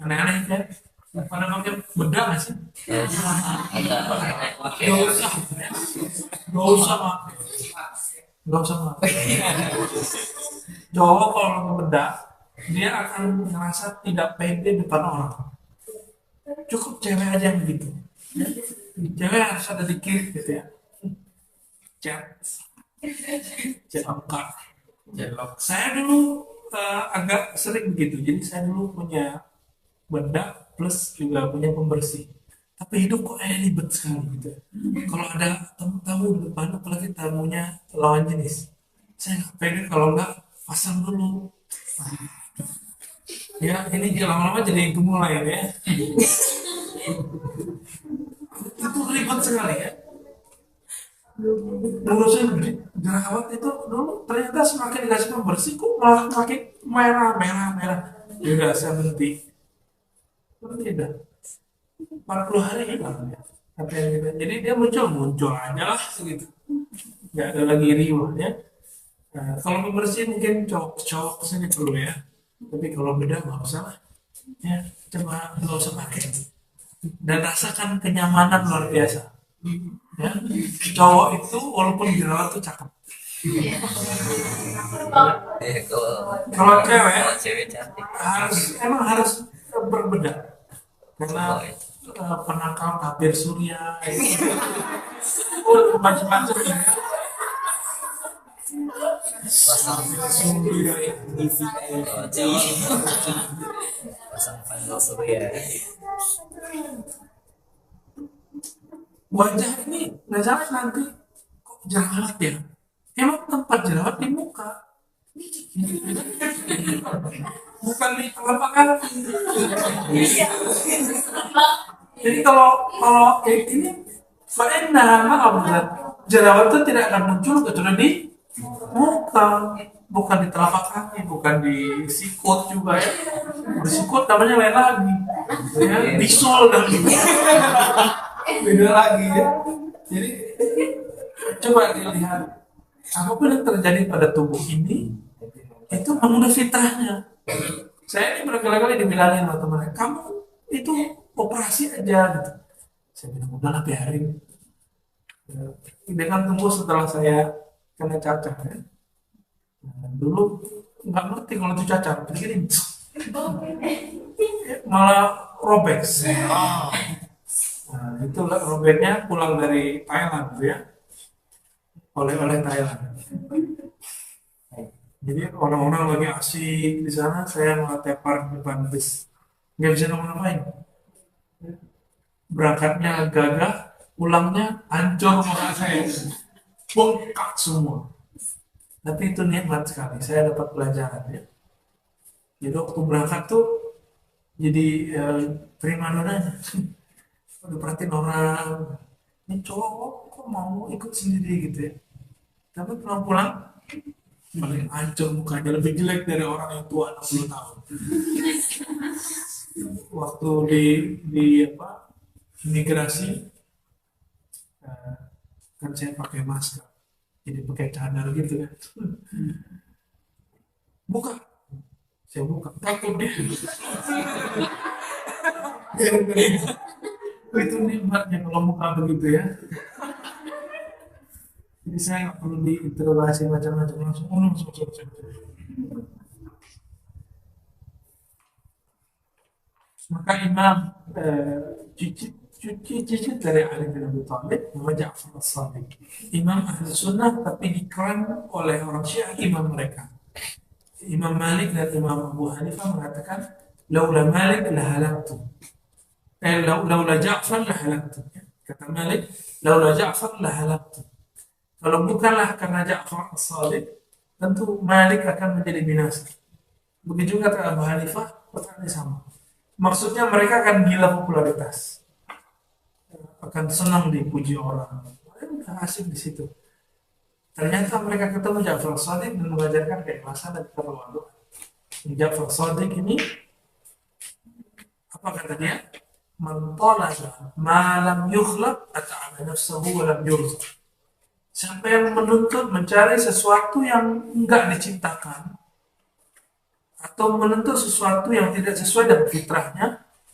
aneh-aneh ya. Pada pakai bedak nggak sih? Gak usah, gak usah pakai, gak usah pakai. Cowok kalau pakai bedak, dia akan merasa tidak pede depan orang. Cukup cewek aja yang begitu. Cewek harus ada di kiri gitu ya. Chat, chat angka. Saya dulu agak sering begitu. Jadi saya dulu punya bedak plus juga punya pembersih. Tapi hidup kok ribet sekali gitu. Kalau ada tamu-tamu di depan, apalagi tamunya lawan jenis, saya nggak pede kalau nggak pasang dulu. Ya ini lama-lama jadi gemulai ya. Itu ribet sekali ya. Ngurusin jerawat itu dulu ternyata semakin dikasih pembersih kok malah makin merah merah merah. Ya udah saya berhenti. Tidak. 40 hari hilang ya. Apa yang gitu. Jadi dia muncul aja lah segitu. Nggak ada lagi riuh ya. Nah, kalau pembersih mungkin cowok kesini perlu ya. Tapi kalau beda nggak usah lah. Ya, coba nggak usah pakai. Dan rasakan kenyamanan luar biasa. Ya, cowok itu walaupun jerawat tuh cakep. Kalau cewek harus emang harus berbeda karena penangkal tabir surya itu macam-macam ya. Pasang Surya pasang panel surya. wajah ini nggak salah nanti kok jerawat ya. Emang tempat jerawat di muka, bukan di telapak kaki. Jadi kalau ini faedah maaf jerawat itu tidak akan muncul kecuali di muka, bukan di telapak kaki, bukan di sikut juga ya. Di sikut namanya lain lagi, ya bisol dan beda lagi ya. Jadi coba dilihat apapun yang terjadi pada tubuh ini itu memang fitrahnya. Saya ini berkali-kali dibilangin sama teman, kamu itu operasi aja gitu. Saya bilang udahlah biarin. Dia kan tumbuh setelah saya kena cacar ya. Nah, dulu nggak ngerti kalau itu cacar, begini malah robek. Nah, itu robeknya pulang dari Thailand ya, oleh Thailand. Jadi orang-orang lagi asik di sana, saya malah tepar di depan bis, nggak bisa ngapa-ngapain. Berangkatnya gagah, pulangnya hancur muka saya, bengkak semua. Tapi itu nikmat sekali, saya dapat pelajaran ya. Jadi waktu berangkat tuh jadi prima donanya. Udah perhatiin orang, ini cowok kok mau ikut sendiri gitu ya. Tapi pulang-pulang paling hancur mukanya, lebih jelek dari orang yang tua 60 tahun. Waktu di apa imigrasi kan saya pakai masker, jadi pakai cadar gitu kan. buka. Saya buka, takut dia. Itu nikmatnya kalau buka begitu ya. Jadi saya nggak perlu diinterogasi macam-macam, langsung langsung. Maka Imam cuci dari Ali bin Abi Thalib nama Ja'far as-Sadiq. Imam Ahli Sunnah tapi diklaim oleh orang Syiah imam mereka. Imam Malik dan Imam Abu Hanifah mengatakan laula Malik la halaktu. Laula Ja'far la halaktu. Kata Malik, laula Ja'far la halaktu. Kalau bukanlah karena Ja'far as-Sadiq, tentu Malik akan menjadi binasa. Begitu kata Abu Hanifah, pertanyaan sama. Maksudnya mereka akan gila popularitas, akan senang dipuji orang, udah asik di situ. Ternyata mereka ketemu Ja'far as-Sadiq dan mengajarkan keikhlasan dan ketawaduan. Ja'far as-Sadiq ini apa kata dia? Man talaja ma lam yukhlaq at'ama nafsahu wa lam yurzaq. Siapa yang menuntut mencari sesuatu yang enggak diciptakan atau menuntut sesuatu yang tidak sesuai dengan fitrahnya,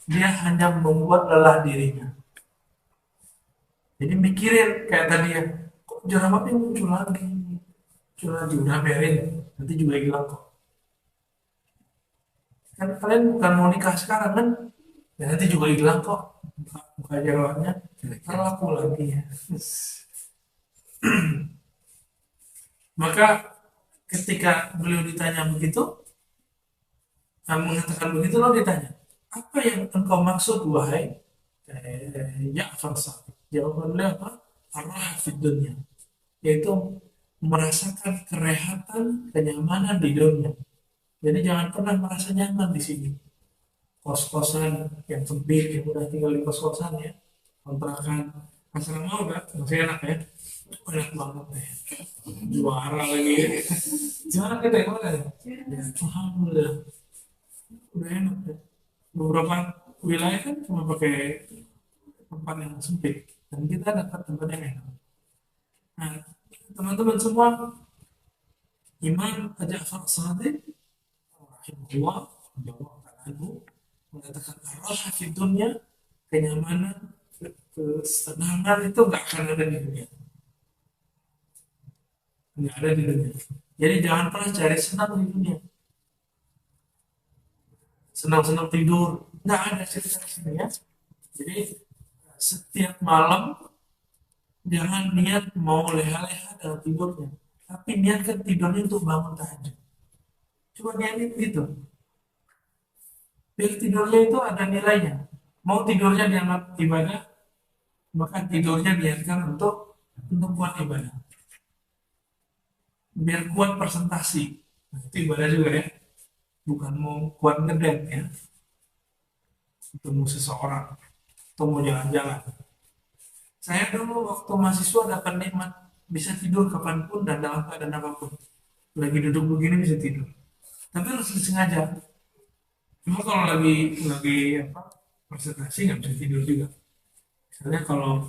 dia hanya membuat lelah dirinya. Jadi mikirin kayak tadi ya, kok jerawatnya muncul lagi, udah biarin, nanti juga hilang kok. Kan kalian bukan mau nikah sekarang kan, ya nanti juga hilang kok, buka jerawatnya, terlaku lagi ya. Maka ketika beliau ditanya begitu, mengatakan begitu, lalu ditanya, apa yang engkau maksud wahai Ja'far as-Sadiq? Jawaban beliau apa? Ar-raha fid dunya, yaitu merasakan kerehatan, kenyamanan di dunia. Jadi jangan pernah merasa nyaman di sini. Kos-kosan yang sempit, yang udah tinggal di kos-kosan ya, kontrakan, asrama udah masih enak ya, enak banget ya, juara lagi. Gimana kita yang mana? Ya, alhamdulillah, udah enak ya. Beberapa wilayah kan cuma pakai tempat yang sempit, dan kita dapat tempat yang enak. Nah, teman-teman semua, Imam Ja'far as-Sadiq rahimahullah mengatakan ar-raha fid dunya, kenyamanan, kesenangan itu nggak akan ada di dunia, nggak ada di dunia. Jadi jangan pernah cari senang di dunia, senang-senang tidur, nggak ada cerita di sini ya. Jadi setiap malam jangan niat mau leha-leha dalam tidurnya, tapi niatkan tidurnya untuk bangun tahajud. Coba niatin gitu, biar tidurnya itu ada nilainya. Mau tidurnya dianggap ibadah, maka tidurnya niatkan untuk buat ibadah, biar kuat presentasi. Nah, itu ibadah juga ya, bukan mau kuat ngedate ya, ketemu seseorang atau mau jalan-jalan. Saya dulu waktu mahasiswa dapat nikmat bisa tidur kapanpun dan dalam keadaan apapun. Lagi duduk begini bisa tidur, tapi harus disengaja. Cuma kalau lagi presentasi nggak bisa tidur juga. Misalnya kalau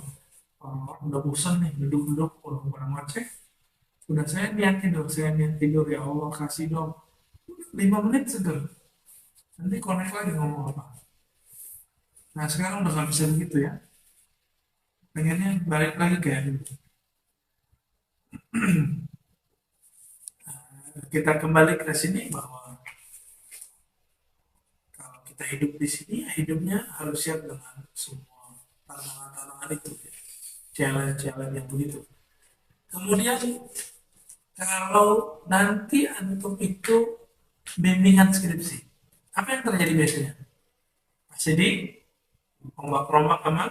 udah bosan nih duduk-duduk udah macet, udah saya niat tidur, ya Allah kasih dong 5 menit seger, nanti connect lagi ngomong apa. Nah sekarang udah nggak bisa begitu ya, pengennya balik lagi kayak gitu. Kita kembali ke sini bahwa kalau kita hidup di sini, hidupnya harus siap dengan semua tantangan-tantangan itu, ya. Challenge-challenge yang begitu. Kemudian kalau nanti antum itu bimbingan skripsi, apa yang terjadi biasanya? Pasti di rombak-rombak sama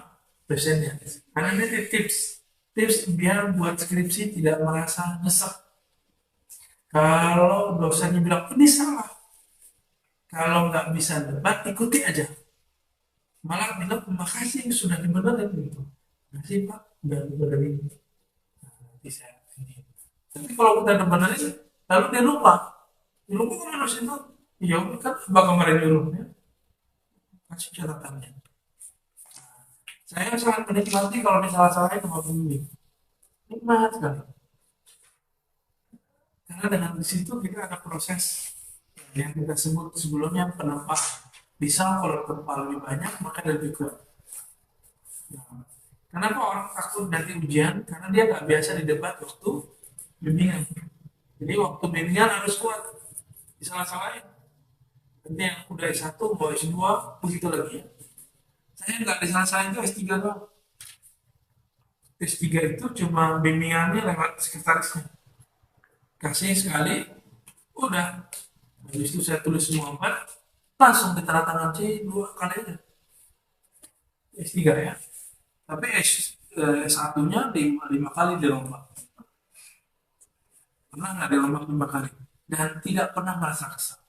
dosennya. Karena ini tips biar buat skripsi tidak merasa nyesek. Kalau dosennya bilang ini salah, kalau nggak bisa debat, ikuti aja. Malah bilang makasih sudah dibenerin gitu. Makasih Pak, udah dibenerin. Nanti saya ini. Tapi kalau kita dibenerin, lalu dia lupa kemana sih itu? Ya kan bakal kemarin nyuruhnya. Kasih catatannya. Saya sangat menikmati kalau salah-salahnya sama pembimbing. Nikmat sekali. Karena dengan di situ kita ada proses yang kita sebut sebelumnya penempah. Bisa kalau terpal lebih banyak maka lebih kuat. Nah, kenapa orang takut nanti ujian? Karena dia nggak biasa di debat waktu bimbingan. Jadi waktu bimbingan harus kuat. Disalah-salahin. Nanti yang udah S1 mau S2 begitu lagi. Saya nggak disalah-salahin itu S3 doang. S3 itu cuma bimbingannya lewat sekretarisnya. Kasih sekali, udah. Habis itu saya tulis semua 4, langsung ditandatangan C 2 kali aja. S3 ya. Tapi S1-nya 5 kali dirombak. Pernah nggak dirombak 5 kali? Dan tidak pernah merasa kesal.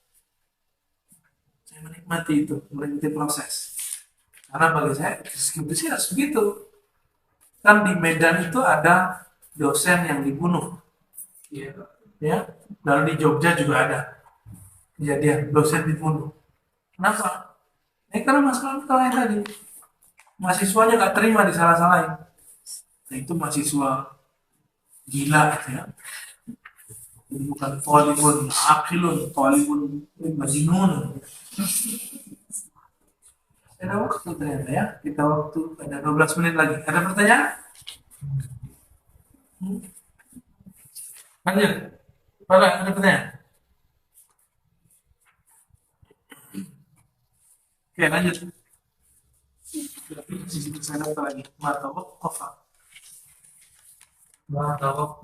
Saya menikmati itu, menikmati proses. Karena bagi saya, skripsi harus begitu. Kan di Medan itu ada dosen yang dibunuh. Iya. Ya, lalu di Jogja juga ada kejadian dosen dibunuh. Kenapa? Karena masalah yang tadi mahasiswanya nggak terima disalah-salahin. Nah itu mahasiswa gila gitu ya. Ini bukan tolibun akilun, tolibun majnun. Ada waktu ternyata ya. Kita waktu ada 12 menit lagi. Ada pertanyaan? Lanjut. Ada pertanyaan? Oke, lanjut. Saya daftar lagi. Martabak kofa. Martabak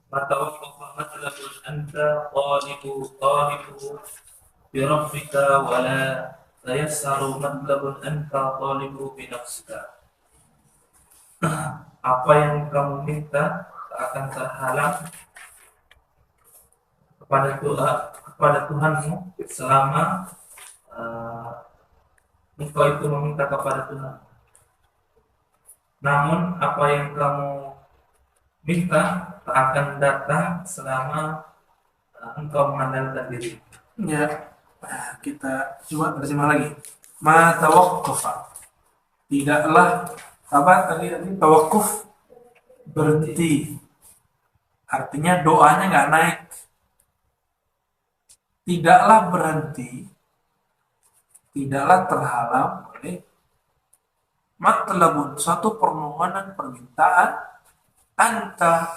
matlabun anta talibu bi rabbika wa la tayassaru matlabun anta talibu bi nafsika. Apa yang kamu minta akan terhalang kepada Tuhanmu selama engkau itu meminta kepada Tuhan. Namun apa yang kamu minta tak akan datang selama engkau mengandalkan diri. Ya, kita coba terjemah lagi. Ma tawaqqafa. Tidaklah apa tadi tawakuf berhenti. Artinya doanya nggak naik. Tidaklah berhenti, tidaklah terhalang oleh matlabun, suatu permohonan permintaan, anta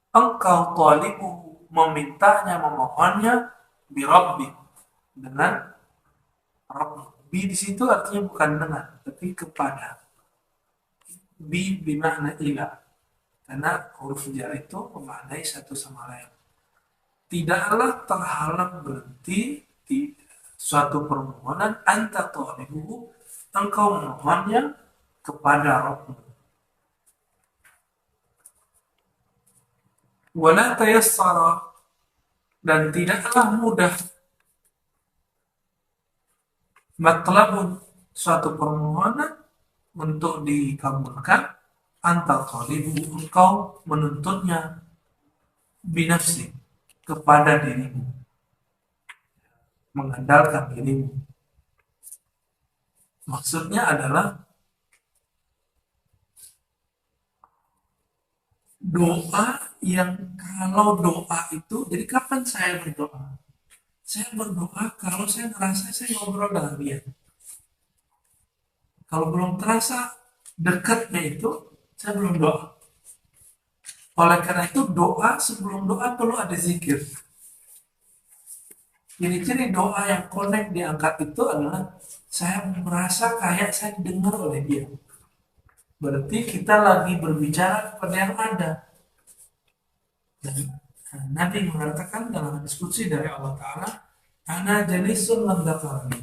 engkau talibu memintanya, memohonnya, birabbi dengan Rabb. Bi di situ artinya bukan dengan, tapi kepada. Bi bermakna ila, karena huruf jar itu memaknai satu sama lain. Tidaklah terhalang berhenti di suatu permohonan anta talibu, engkau memohonnya kepada Rabb. Wala tayassara, dan tidaklah mudah, matlabun, suatu permohonan untuk dikabulkan, anta talibu, engkau menuntutnya, binafsi, kepada dirimu, mengandalkan dirimu. Maksudnya adalah doa yang, kalau doa itu, jadi kapan saya berdoa? Saya berdoa kalau saya merasa saya ngobrol dengan dia. Kalau belum terasa dekatnya itu, saya belum doa. Oleh karena itu doa, sebelum doa perlu ada zikir. Ciri-ciri doa yang connect diangkat itu adalah saya merasa kayak saya didengar oleh dia. Berarti kita lagi berbicara kepada yang ada. Dan Nabi mengatakan dalam diskusi dari Allah Ta'ala, ana jalisun man dzakarani.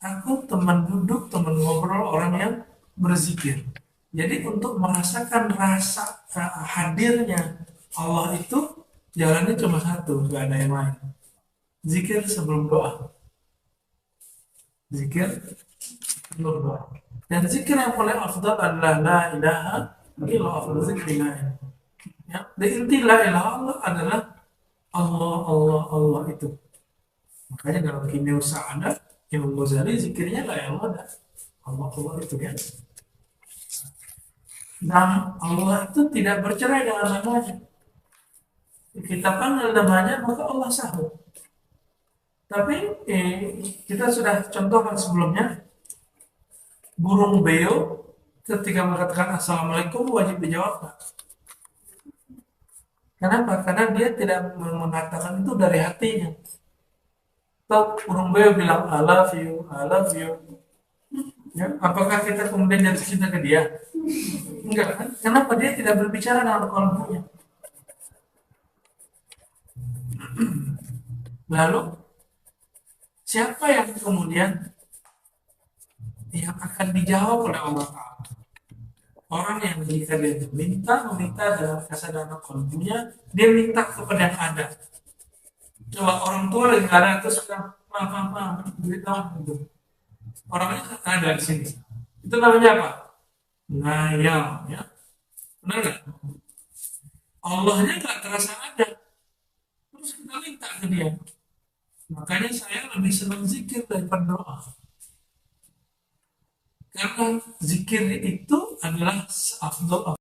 Aku teman duduk, teman ngobrol orang yang berzikir. Jadi untuk merasakan rasa hadirnya Allah itu, jalannya cuma satu, nggak ada yang lain. Zikir sebelum doa. Zikir sebelum doa. Dan zikir yang paling afdal adalah la ilaha illallah, afdal zikri la ilaha. Ya, dan inti la ilaha Allah adalah Allah, Allah, Allah itu. Makanya dalam Kimia Sa'adah, Imam Ghazali zikirnya la ilaha Allah, Allah, Allah itu kan. Dan Allah itu tidak bercerai dengan namanya. kita panggil namanya maka Allah sahut. Tapi kita sudah contohkan sebelumnya, burung beo ketika mengatakan assalamualaikum wajib dijawab nggak? Kenapa? Karena dia tidak mengatakan itu dari hatinya. Atau burung beo bilang I love you, I love you. Ya, apakah kita kemudian jatuh cinta ke dia? Enggak kan? Kenapa dia tidak berbicara dengan kolbunya? Lalu siapa yang kemudian yang akan dijawab oleh Allah Ta'ala? Orang yang jika dia meminta dalam kesadaran kolbunya, dia minta kepada yang ada. Coba orang tua lagi nggak ada terus bilang maaf duit dong gitu. Orangnya ada di sini. Itu namanya apa? Ngayal, ya. Benar nggak? Allahnya nggak terasa ada. Terus kita minta ke dia. Makanya saya lebih senang zikir daripada doa. Karena zikir itu adalah afdal